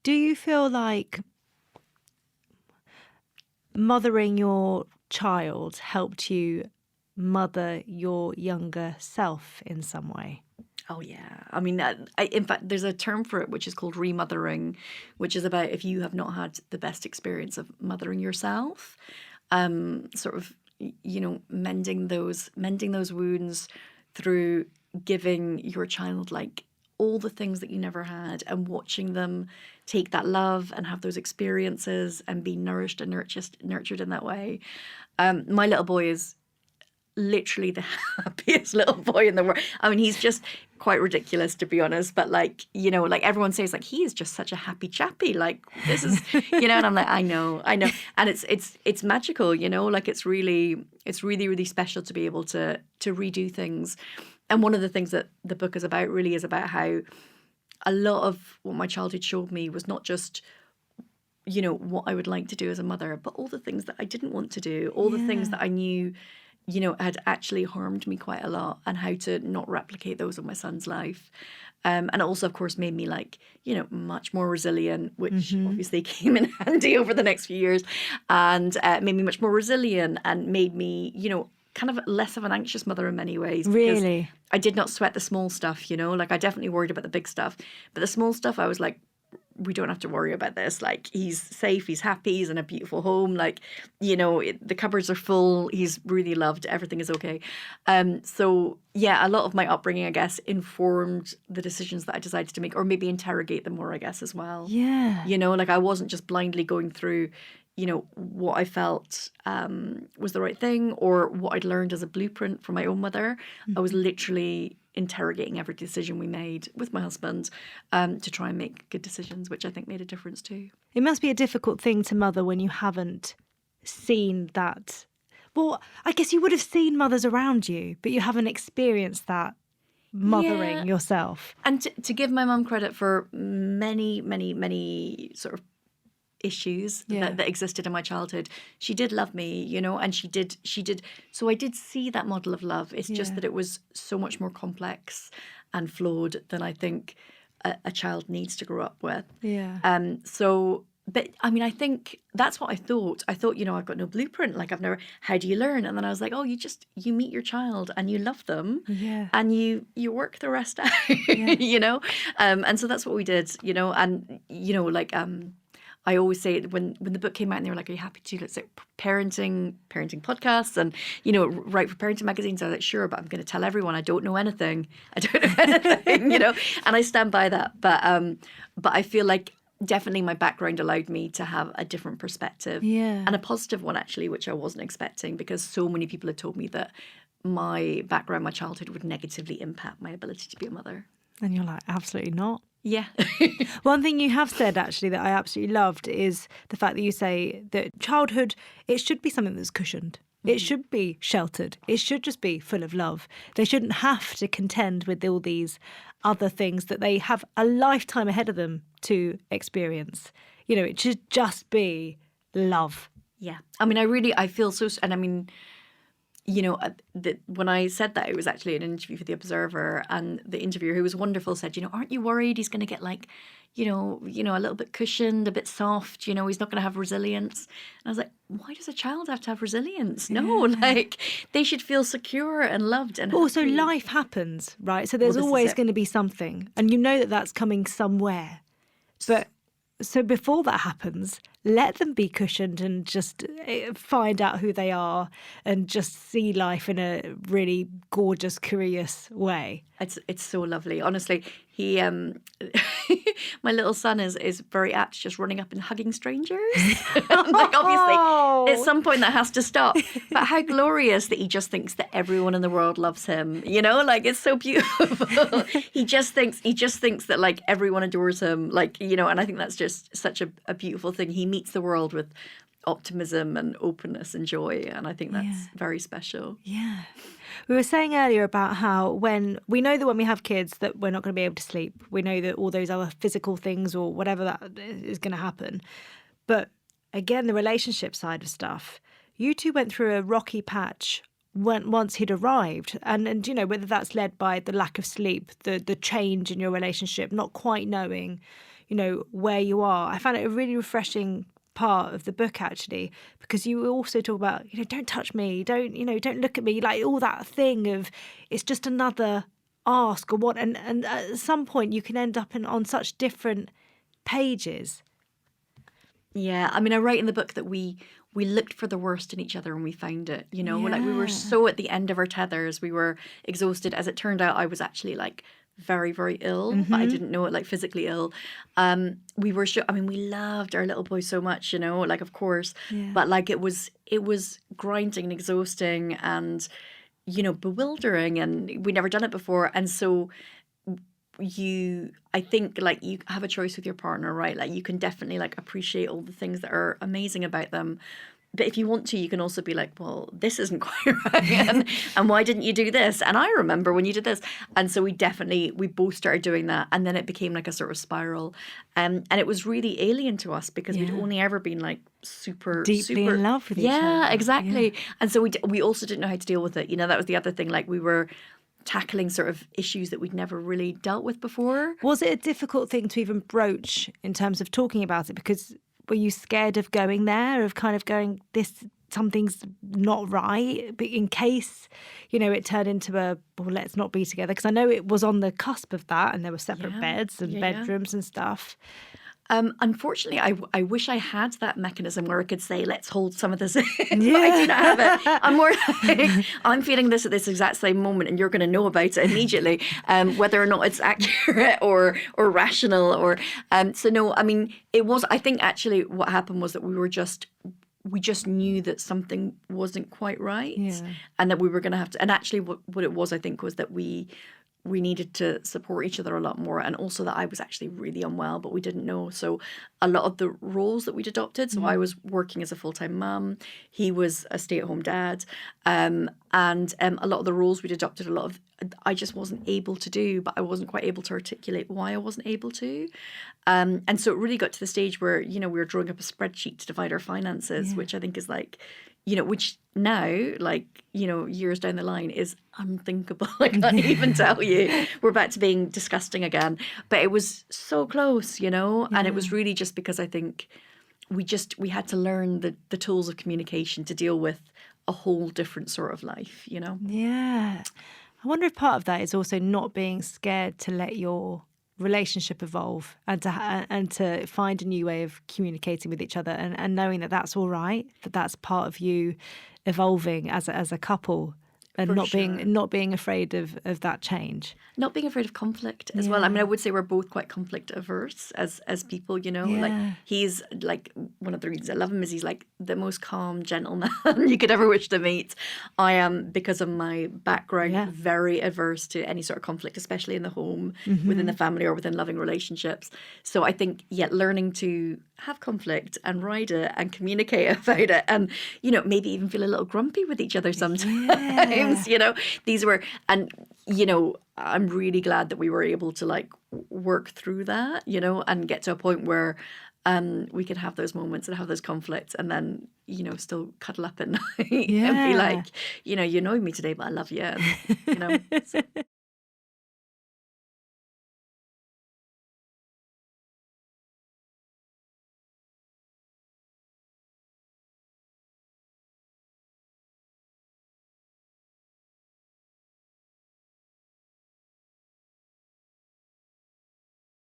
Do you feel like mothering your child helped you mother your younger self in some way? Oh, yeah. I mean, in fact, there's a term for it which is called remothering, which is about if you have not had the best experience of mothering yourself, sort of, mending those wounds through giving your child like all the things that you never had and watching them take that love and have those experiences and be nourished and nurtured in that way. My little boy is literally the happiest little boy in the world. I mean, he's just quite ridiculous, to be honest. But like everyone says, like, he is just such a happy chappy. Like, this is, and I'm like, I know. And it's magical, like it's really, really special to be able to redo things. And one of the things that the book is about really is about how a lot of what my childhood showed me was not just what I would like to do as a mother, but all the things that I didn't want to do, all the things that I knew had actually harmed me quite a lot, and how to not replicate those in my son's life. And also, of course, made me like, much more resilient, which obviously came in handy over the next few years, and made me much more resilient and made me, kind of less of an anxious mother in many ways. Really? I did not sweat the small stuff, like I definitely worried about the big stuff. But the small stuff, I was like, we don't have to worry about this. Like, he's safe, he's happy, he's in a beautiful home. Like, the cupboards are full, he's really loved, everything is okay. So yeah, a lot of my upbringing, I guess, informed the decisions that I decided to make, or maybe interrogate them more, I guess, as well. Yeah. Like I wasn't just blindly going through, what I felt was the right thing, or what I'd learned as a blueprint from my own mother. I was literally interrogating every decision we made with my husband to try and make good decisions, which I think made a difference too. It must be a difficult thing to mother when you haven't seen that. Well, I guess you would have seen mothers around you, but you haven't experienced that mothering yourself. And to give my mum credit for many, many, many sort of issues that existed in my childhood, she did love me, and she did. So I did see that model of love. It's just that it was so much more complex and flawed than I think a child needs to grow up with. Yeah. But I mean, I think that's what I thought. I've got no blueprint. Like, how do you learn? And then I was like, oh, you meet your child and you love them, and you work the rest out, and so that's what we did, and I always say when the book came out and they were like, are you happy to, let's say, parenting podcasts and, write for parenting magazines? I was like, sure, but I'm going to tell everyone I don't know anything. And I stand by that. But I feel like definitely my background allowed me to have a different perspective, and a positive one, actually, which I wasn't expecting, because so many people had told me that my background, my childhood would negatively impact my ability to be a mother. And you're like, absolutely not. Yeah. One thing you have said, actually, that I absolutely loved is the fact that you say that childhood, it should be something that's cushioned. It should be sheltered. It should just be full of love. They shouldn't have to contend with all these other things that they have a lifetime ahead of them to experience. It should just be love. Yeah. I mean, I feel so, and I mean, when I said that, it was actually an interview for The Observer, and the interviewer, who was wonderful, said, aren't you worried he's going to get like, a little bit cushioned, a bit soft, he's not going to have resilience. And I was like, why does a child have to have resilience? No, like, they should feel secure and loved. And also, life happens, right? So there's always going to be something, and that that's coming somewhere. But so before that happens, let them be cushioned and just find out who they are and just see life in a really gorgeous, curious way. It's so lovely. Honestly, he my little son is very apt just running up and hugging strangers. Like, obviously, at some point that has to stop. But how glorious that he just thinks that everyone in the world loves him. Like, it's so beautiful. He just thinks that like everyone adores him. Like, and I think that's just such a beautiful thing. He meets the world with optimism and openness and joy, and I think that's very special. Yeah. We were saying earlier about how when we have kids that we're not going to be able to sleep. We know that all those other physical things or whatever that is going to happen. But again, the relationship side of stuff, you two went through a rocky patch once he'd arrived, and whether that's led by the lack of sleep, the change in your relationship, not quite knowing, where you are. I found it a really refreshing part of the book, actually, because you also talk about, don't touch me, don't look at me, like all that thing of it's just another ask or what. And at some point you can end up on such different pages. Yeah, I mean, I write in the book that we looked for the worst in each other and we found it, like we were so at the end of our tethers, we were exhausted. As it turned out, I was actually like very, very ill, but I didn't know it, like physically ill. We were sure, I mean, we loved our little boy so much, like, of course, but like it was grinding and exhausting and, bewildering, and we'd never done it before. And so I think like you have a choice with your partner, right? Like you can definitely like appreciate all the things that are amazing about them. But if you want to, you can also be like, well, this isn't quite right. And why didn't you do this? And I remember when you did this. And so we both started doing that. And then it became like a sort of spiral. And it was really alien to us because we'd only ever been like deeply in love with each other. Yeah, exactly. Yeah. And so we also didn't know how to deal with it. That was the other thing. Like we were tackling sort of issues that we'd never really dealt with before. Was it a difficult thing to even broach in terms of talking about it? Because were you scared of going there, of kind of going, something's not right, but in case, it turned into well, let's not be together? Because I know it was on the cusp of that, and there were separate beds and bedrooms and stuff. Unfortunately, I wish I had that mechanism where I could say, let's hold some of this in, but I do not have it. I'm more like, I'm feeling this at this exact same moment and you're going to know about it immediately, whether or not it's accurate or rational or, so no, I mean, I think actually what happened was that we just knew that something wasn't quite right and that we were going to have to, and actually what it was, I think, was that we needed to support each other a lot more, and also that I was actually really unwell, but we didn't know. So a lot of the roles that we'd adopted, so I was working as a full-time mum, he was a stay-at-home dad, and a lot of the roles we'd adopted, I just wasn't able to do, but I wasn't quite able to articulate why I wasn't able to. And so it really got to the stage where, we were drawing up a spreadsheet to divide our finances, which I think is like, which now, like, years down the line is unthinkable. I can't even tell you. We're back to being disgusting again. But it was so close, and it was really just because I think we had to learn the tools of communication to deal with a whole different sort of life, Yeah. I wonder if part of that is also not being scared to let your relationship evolve and to find a new way of communicating with each other and knowing that that's all right, that's part of you evolving as a couple, and not being afraid of that change. Not being afraid of conflict as well. I mean, I would say we're both quite conflict averse as people, like he's like, one of the reasons I love him is he's like the most calm, gentle man you could ever wish to meet. I am, because of my background, very averse to any sort of conflict, especially in the home, within the family or within loving relationships. So I think, learning to have conflict and ride it and communicate about it and, maybe even feel a little grumpy with each other sometimes, these were, and, I'm really glad that we were able to like work through that, and get to a point where we could have those moments and have those conflicts and then, still cuddle up at night and be like, you annoyed me today, but I love you. And,